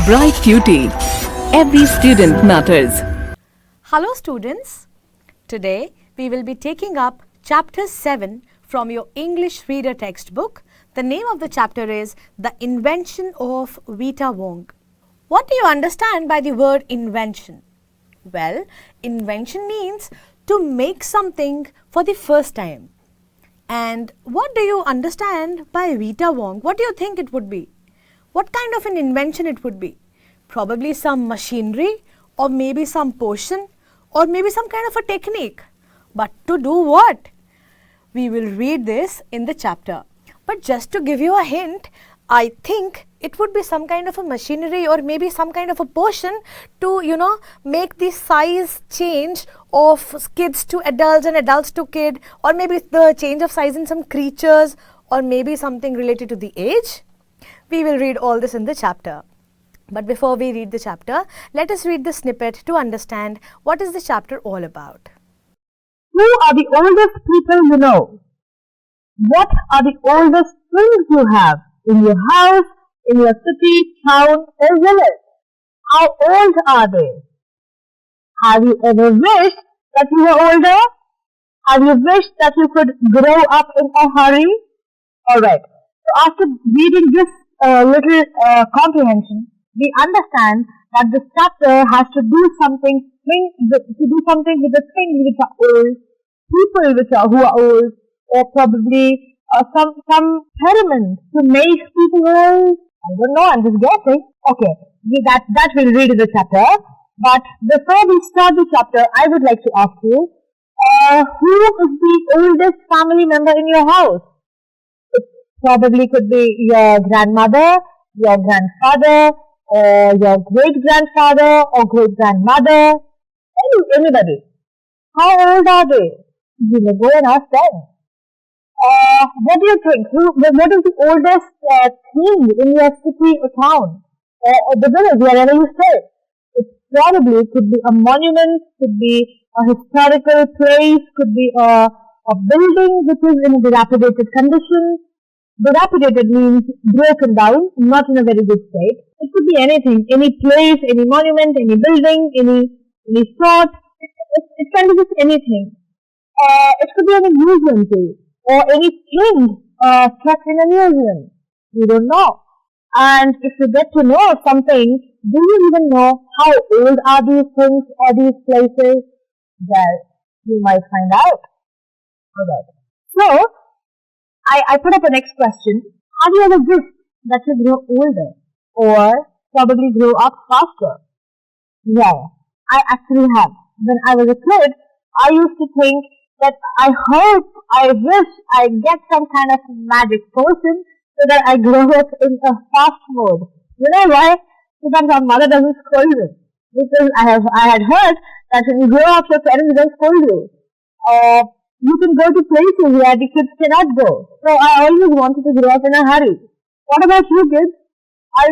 Bright Cutie. Every student matters. Hello students. Today we will be taking up chapter 7 from your English reader textbook. The name of the chapter is The Invention of Vita, Wonk. What do you understand by the word invention? Well, invention means to make something for the first time. And what do you understand by Vita, Wonk? What do you think it would be? What kind of an invention it would be? Probably some machinery, or maybe some potion, or maybe some kind of a technique. But to do what? We will read this in the chapter. But just to give you a hint, I think it would be some kind of a machinery or maybe some kind of a potion to, make the size change of kids to adults and adults to kid, or maybe the change of size in some creatures, or maybe something related to the age. We will read all this in the chapter. But before we read the chapter, let us read the snippet to understand what is the chapter all about. Who are the oldest people you know? What are the oldest things you have in your house, in your city, town or village? How old are they? Have you ever wished that you were older? Have you wished that you could grow up in a hurry? Alright, so after reading this little comprehension, we understand that this chapter has to do something with the things which are old, people who are old, or probably some experiment to make people old. I don't know, I'm just guessing. Okay, that we'll read in the chapter. But before we start the chapter, I would like to ask you, who is the oldest family member in your house? It probably could be your grandmother, your grandfather, or your great-grandfather or great-grandmother, anybody. How old are they? You may go and ask them. What do you think? What is the oldest thing in your city or town? Or the village, wherever you stay? It probably could be a monument, could be a historical place, could be a building which is in dilapidated condition. Dilapidated means broken down, not in a very good state. It could be anything, any place, any monument, any building, any sort. It can be just anything. It could be any museum too, or anything kept in a museum. You don't know. And if you get to know something, do you even know how old are these things or these places? Well, you might find out. Alright. So, I put up a next question. Have you ever wished that you grow older or probably grow up faster? Yeah, I actually have. When I was a kid, I used to think that I wish I get some kind of magic potion so that I grow up in a fast mode. You know why? So that my mother doesn't scold me. Because I had heard that when you grow up, your parents don't scold you. You can go to places where the kids cannot go. So I always wanted to grow up in a hurry. What about you kids? I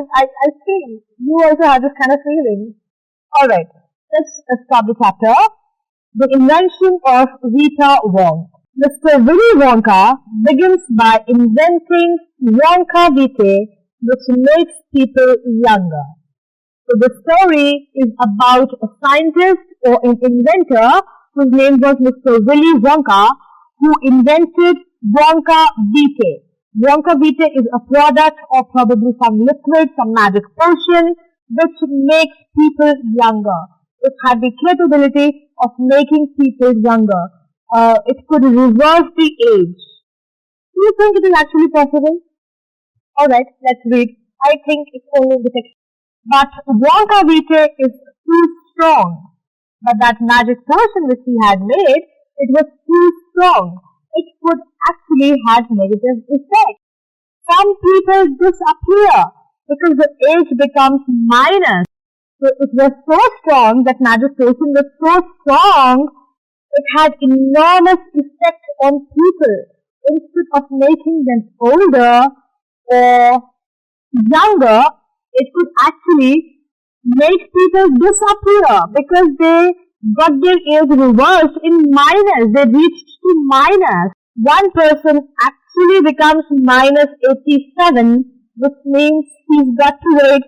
think you also have this kind of feeling. Alright, let's start the chapter. The Invention of Vita, Wonk. Mr. Willy Wonka begins by inventing Wonka Vitae, which makes people younger. So the story is about a scientist or an inventor whose name was Mr. Willy Wonka, who invented Wonka Vitae. Wonka Vitae is a product or probably some liquid, some magic potion, which makes people younger. It had the capability of making people younger. It could reverse the age. Do you think it is actually possible? Alright, let's read. I think it's only in the text. But Wonka Vitae is too strong. But that magic potion which he had made, it was too strong. It could actually have negative effects. Some people disappear because the age becomes minus. So it was so strong, that magic potion was so strong, it had enormous effect on people. Instead of making them older or younger, it could actually make people disappear because they got their age reversed in minus. They reached to minus. One person actually becomes minus 87, which means he's got to wait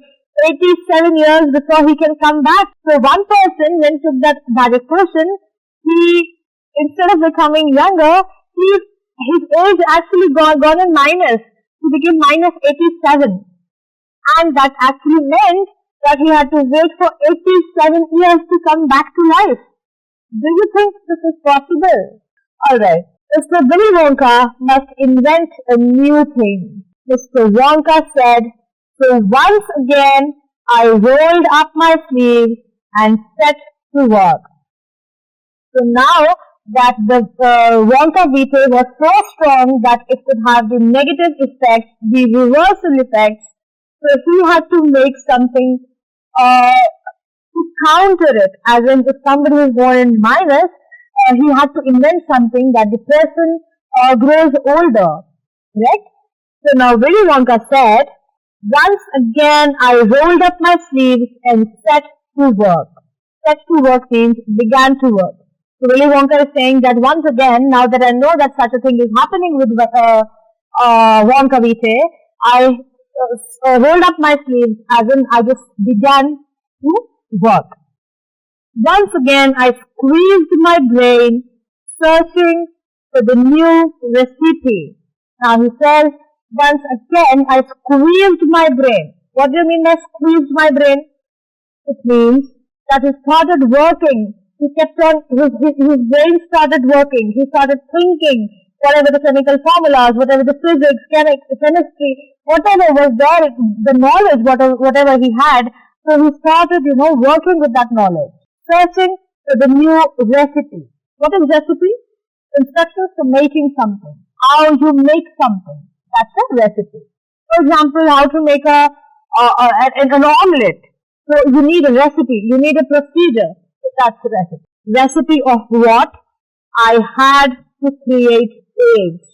87 years before he can come back. So one person, when took that equation, he, instead of becoming younger, his age actually gone in minus. He became minus 87. And that actually meant that he had to wait for 87 years to come back to life. Do you think this is possible? Alright. Mr. Willy Wonka must invent a new thing. Mr. Wonka said, so once again I rolled up my sleeves and set to work. So now that the Wonka Vita was so strong that it could have the negative effects, the reversal effects, so he had to make something to counter it. As in, if somebody is born in minus, he had to invent something that the person grows older. Correct? So now Willy Wonka said, once again I rolled up my sleeves and set to work. Set to work means began to work. So Willy Wonka is saying that once again, now that I know that such a thing is happening with Wonka Vitae, I rolled up my sleeves, as in I just began to work. Once again, I squeezed my brain, searching for the new recipe. Now he says, once again, I squeezed my brain. What do you mean by squeezed my brain? It means that he started working. He kept on, his brain started working. He started thinking, whatever the chemical formulas, whatever the physics, chemistry, whatever was there, the knowledge, whatever he had. So he started, working with that knowledge. Searching for the new recipe. What is recipe? Instructions for making something. How you make something. That's a recipe. For example, how to make an omelette. So you need a recipe. You need a procedure. So that's a recipe. Recipe of what? I had to create eggs.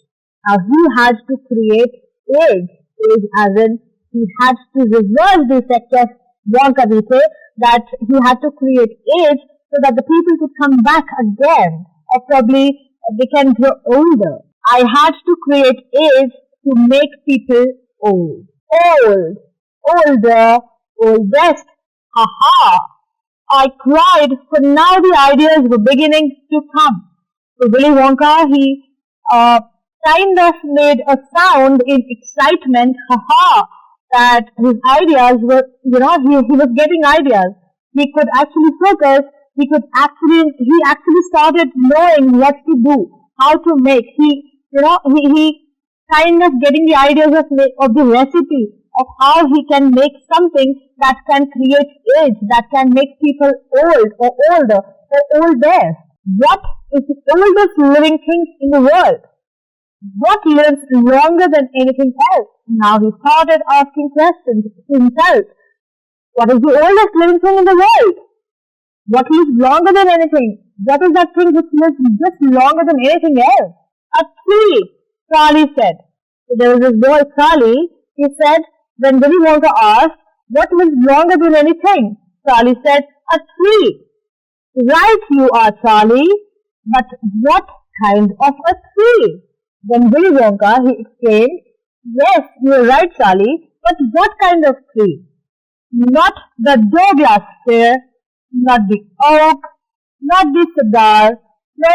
Now he had to create eggs. Eggs as in he had to reverse the effect of Wonka Vitae, that he had to create age so that the people could come back again, or probably they can grow older. I had to create age to make people old. Old. Older. Oldest. Ha. I cried, for now the ideas were beginning to come. So Willy Wonka, he kind of made a sound in excitement, ha, that his ideas were, he was getting ideas. He could actually focus, he actually started knowing what to do, how to make. He kind of getting the ideas of the recipe, of how he can make something that can create age, that can make people old or older or oldest. What is the oldest living thing in the world? What lives longer than anything else? Now he started asking questions to himself. What is the oldest living thing in the world? What lives longer than anything? What is that thing which lives just longer than anything else? A tree, Charlie said. So there was this boy, Charlie. He said, when Willy Wonka asked, what lives longer than anything? Charlie said, a tree. Right you are, Charlie. But what kind of a tree? Then Willy Wonka, he exclaimed, yes, you are right, Charlie, but what kind of tree? Not the Douglas fir, not the oak, not the cedar,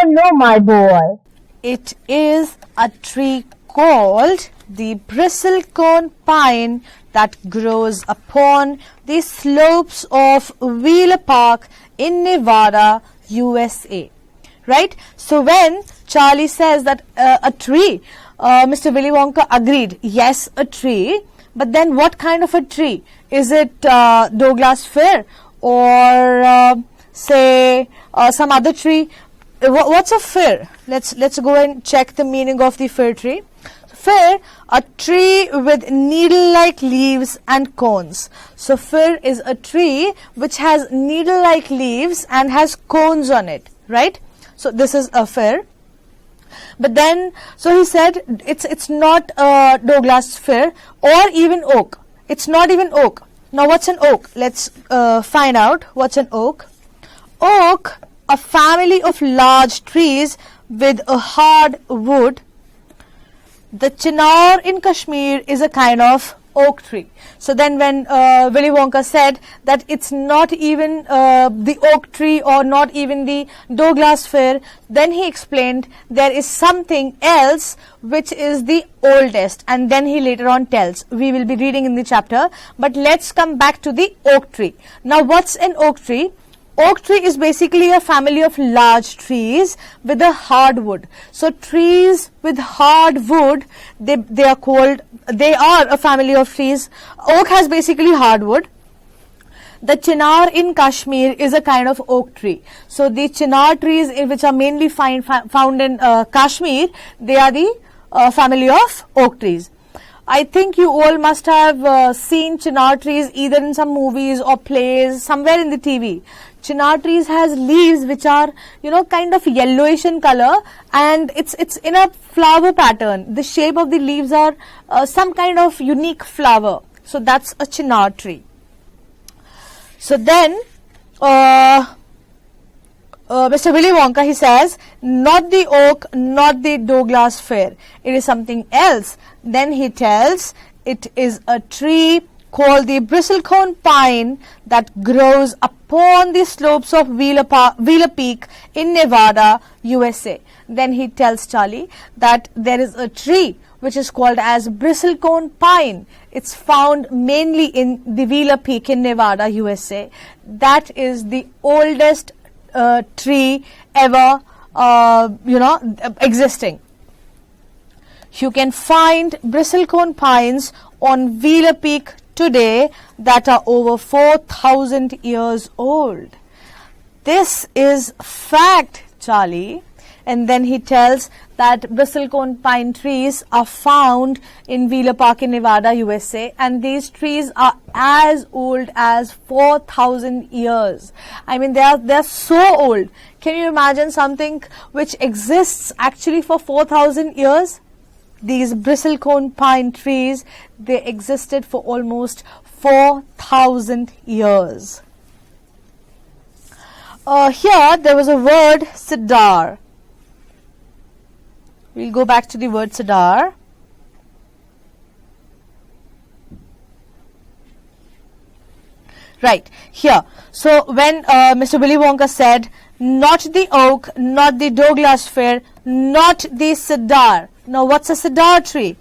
no, my boy. It is a tree called the bristlecone pine that grows upon the slopes of Wheeler Park in Nevada, USA. Right? So when Charlie says that a tree, Mr. Willy Wonka agreed, yes, a tree, but then what kind of a tree? Is it Douglas fir or say some other tree? What's a fir? Let's go and check the meaning of the fir tree. Fir, a tree with needle-like leaves and cones. So fir is a tree which has needle-like leaves and has cones on it, right? So this is a fir. But then, so he said it's not Douglas fir or even oak. It's not even oak. Now what's an oak? Let's find out what's an oak. Oak, a family of large trees with a hard wood. The chinar in Kashmir is a kind of oak tree. So then when Willy Wonka said that it's not even the oak tree or not even the Douglas fir, then he explained there is something else which is the oldest, and then he later on tells. We will be reading in the chapter, but let's come back to the oak tree. Now what's an oak tree? Oak tree is basically a family of large trees with a hardwood. So trees with hardwood, they are a family of trees. Oak has basically hardwood. The chinar in Kashmir is a kind of oak tree. So the chinar trees, which are mainly found in Kashmir, they are the family of oak trees. I think you all must have seen chinar trees either in some movies or plays, somewhere in the TV. Chinar trees has leaves which are, kind of yellowish in color, and it's in a flower pattern. The shape of the leaves are some kind of unique flower. So that's a chinar tree. So then Mr. Willy Wonka, he says, not the oak, not the Douglas fir. It is something else. Then he tells it is a tree called the bristlecone pine that grows upon the slopes of Wheeler Peak in Nevada, USA. Then he tells Charlie that there is a tree which is called as bristlecone pine. It's found mainly in the Wheeler Peak in Nevada, USA. That is the oldest tree ever, existing. You can find bristlecone pines on Wheeler Peak today that are over 4,000 years old. This is fact, Charlie. And then he tells that bristlecone pine trees are found in Wheeler Park in Nevada, USA, and these trees are as old as 4,000 years. I mean, they're so old. Can you imagine something which exists actually for 4,000 years? These bristlecone pine trees, they existed for almost 4,000 years. Here there was a word, cedar. We'll go back to the word cedar. Right, here. So when Mr. Willy Wonka said, not the oak, not the Douglas fir, not the cedar. Now what's a cedar tree?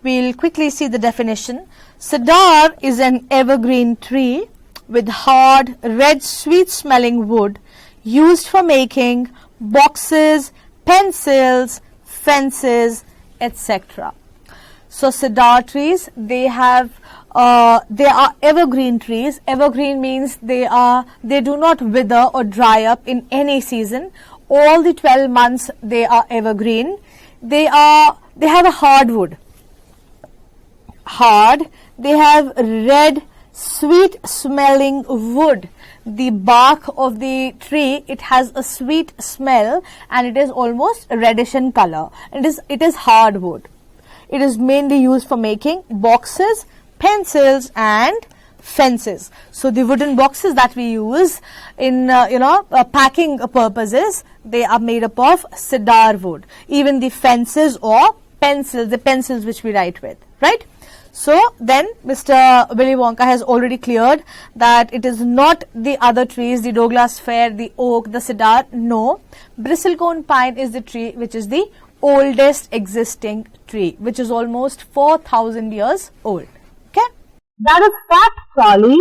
We'll quickly see the definition. Cedar is an evergreen tree with hard, red, sweet-smelling wood used for making boxes, pencils, fences, etc. So cedar trees, they are evergreen trees. Evergreen means they do not wither or dry up in any season. All the 12 months they are evergreen. They have a hardwood. They have red, sweet smelling wood. The bark of the tree, it has a sweet smell and it is almost reddish in color. It is hardwood. It is mainly used for making boxes, pencils and fences. So the wooden boxes that we use in packing purposes, they are made up of cedar wood. Even the fences or pencils, the pencils which we write with, right? So then Mr. Willy Wonka has already cleared that it is not the other trees, the Douglas fir, the oak, the cedar. No, bristlecone pine is the tree which is the oldest existing tree, which is almost 4,000 years old. Okay? That is fact, Charlie.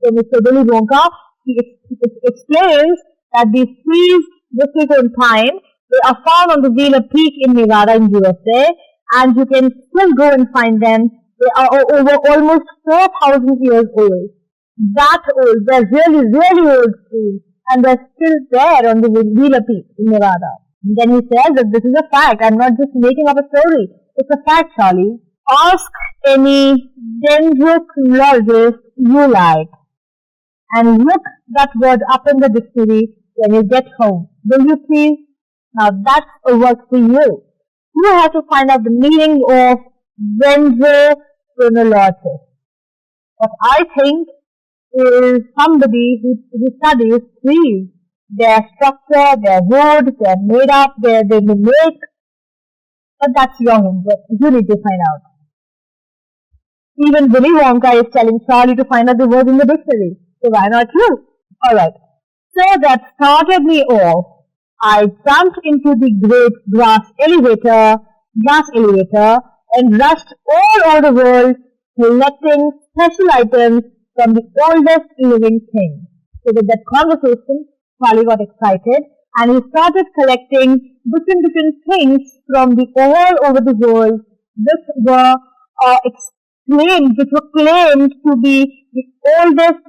So Mr. Willy Wonka, he explains that these trees, bristlecone pine, they are found on the Wheeler Peak in Nevada in USA. And you can still go and find them. They are over almost 4,000 years old. That old. They're really, really old trees. And they're still there on the Wheeler Peak in Nevada. And then he says that this is a fact. I'm not just making up a story. It's a fact, Charlie. Ask any dendrochronologist you like. And look that word up in the dictionary when you get home. Will you please? Now that's a work for you. You have to find out the meaning of dendrochronologist. What I think is somebody who studies trees, their structure, their wood, their made up, they make. But that's your homework. You need to find out. Even Willy Wonka is telling Charlie to find out the words in the dictionary. So why not you? Alright. So that started me off. I jumped into the great glass elevator, and rushed all over the world collecting special items from the oldest living thing. So with that conversation, Charlie got excited and he started collecting different things from the all over the world which were claimed to be the oldest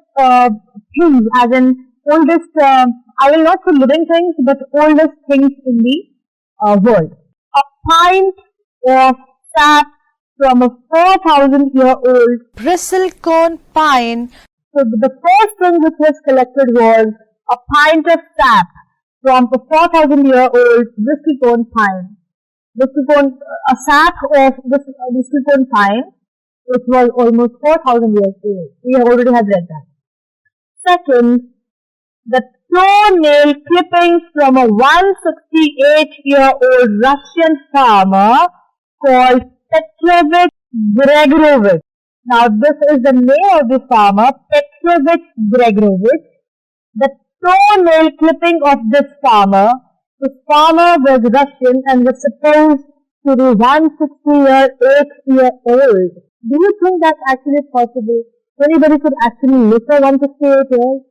things, as in oldest, I will not say living things, but oldest things in the world. A pint of sap from a 4,000-year-old bristlecone pine. So the first thing which was collected was a pint of sap from a 4,000-year-old bristlecone pine. A sap of this bristlecone pine, which was almost 4,000 years old. We already have read that. Second, the toenail clippings from a 168-year-old Russian farmer called Petrovich Gregorovich. Now, this is the name of the farmer, Petrovich Gregorovich. The toenail clipping of this farmer was Russian and was supposed to be 168-year-old. Do you think that's actually possible? Anybody could actually live for 168 years?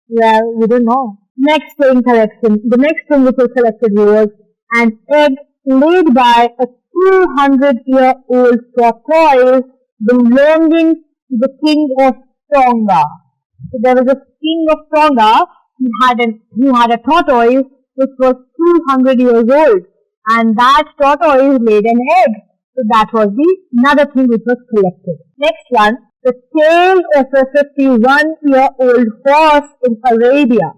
Well, we don't know. The next thing which was collected was an egg laid by a 200-year-old tortoise belonging to the king of Tonga. So there was a king of Tonga. He had a tortoise which was 200 years old, and that tortoise laid an egg. So that was another thing which was collected. Next one, the tail of a 51-year-old horse in Arabia.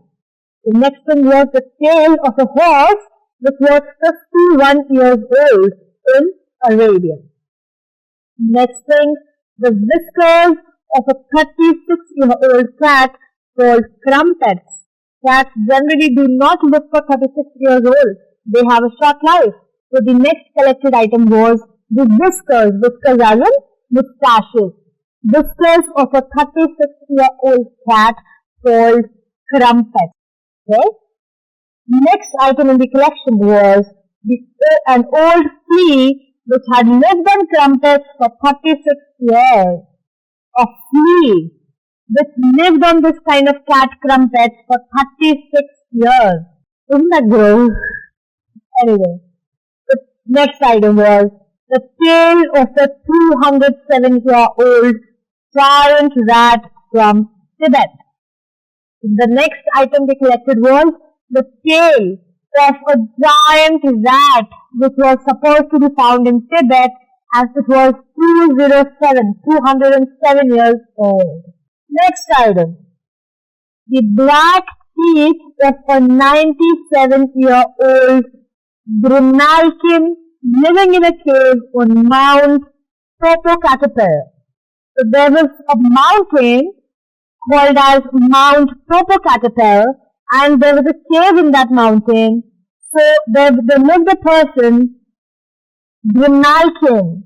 The next thing was the tail of a horse which was 51 years old in Arabia. Next thing, the whiskers of a 36-year-old cat called crumpets. Cats generally do not live for 36 years old. They have a short life. So the next collected item was the whiskers as in moustaches. Whiskers of a 36-year-old cat called crumpets. Okay? Next item in the collection was an old flea which had lived on crumpets for 36 years. A flea which lived on this kind of cat crumpets for 36 years. Isn't that gross? Anyway, the next item was the tail of a 207-year-old giant rat from Tibet. The next item they collected was the tail of a giant rat which was supposed to be found in Tibet, as it was 207 years old. Next item, the black teeth of a 97-year-old Grimalkin living in a cave on Mount Popocatépetl. So there was a mountain called as Mount Popocatépetl, and there was a cave in that mountain. So there lived a person, Grimalkin.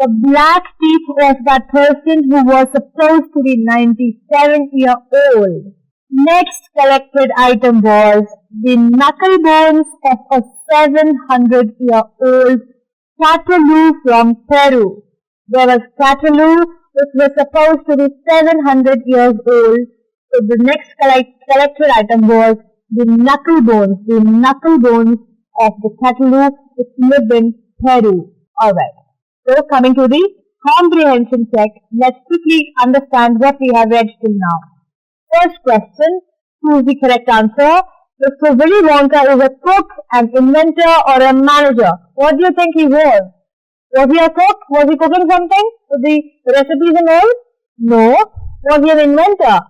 The black teeth of that person who was supposed to be 97-year-old. Next collected item was the knuckle bones of a 700-year-old Catalu from Peru. There was Catalu which was supposed to be 700 years old. So the next collected item was the knuckle bones of the Catalu which lived in Peru. Alright. So coming to the comprehension check, let's quickly understand what we have read till now. First question, choose the correct answer. So Willy Wonka is a cook, an inventor or a manager. What do you think he was? Was he a cook? Was he cooking something? The recipes and all? No. Was he an inventor?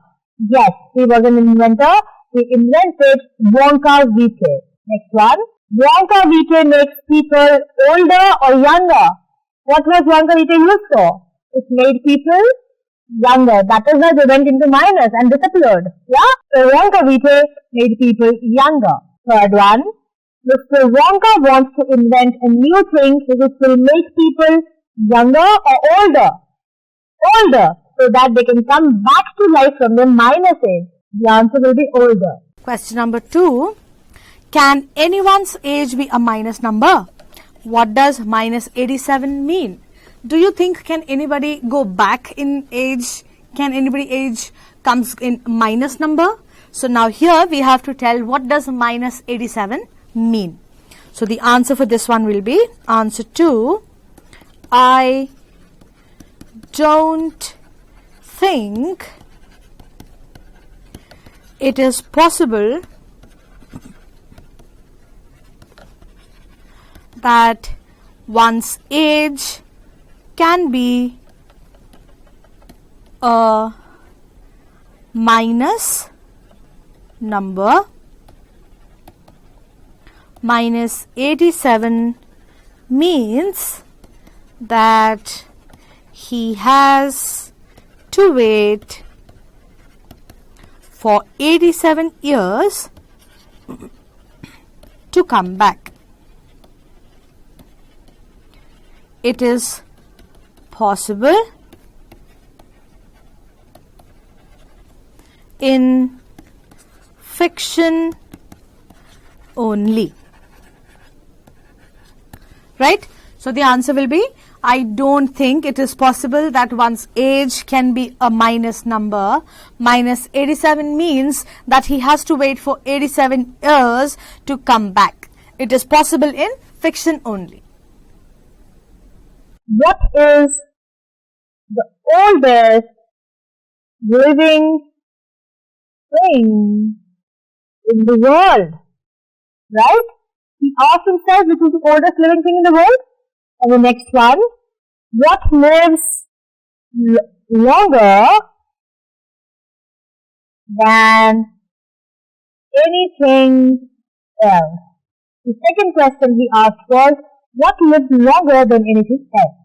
Yes, he was an inventor. He invented Wonka Vita. Next one. Wonka Vita makes people older or younger. What was Wonka Vita used for? It made people younger. That is why they went into minus and disappeared. Yeah? So Wonka Vita made people younger. Third one. Mr. Wonka wants to invent a new thing which will make people younger or older. older, so that they can come back to life from their minus age. The answer will be older. Question number 2. Can anyone's age be a minus number? What does minus 87 mean? Do you think can anybody go back in age? Can anybody age comes in minus number? So now here we have to tell what does minus 87 mean. So the answer for this one will be answer 2. I don't think it is possible that one's age can be a minus number. Minus 87 means that he has to wait for 87 years to come back. It is possible in fiction only. Right? So the answer will be, I don't think it is possible that one's age can be a minus number. Minus 87 means that he has to wait for 87 years to come back. It is possible in fiction only. What is the oldest living thing in the world? Right? He asks himself which is the oldest living thing in the world. And the next one, what lives longer than anything else? The second question he asked was, what lives longer than anything else?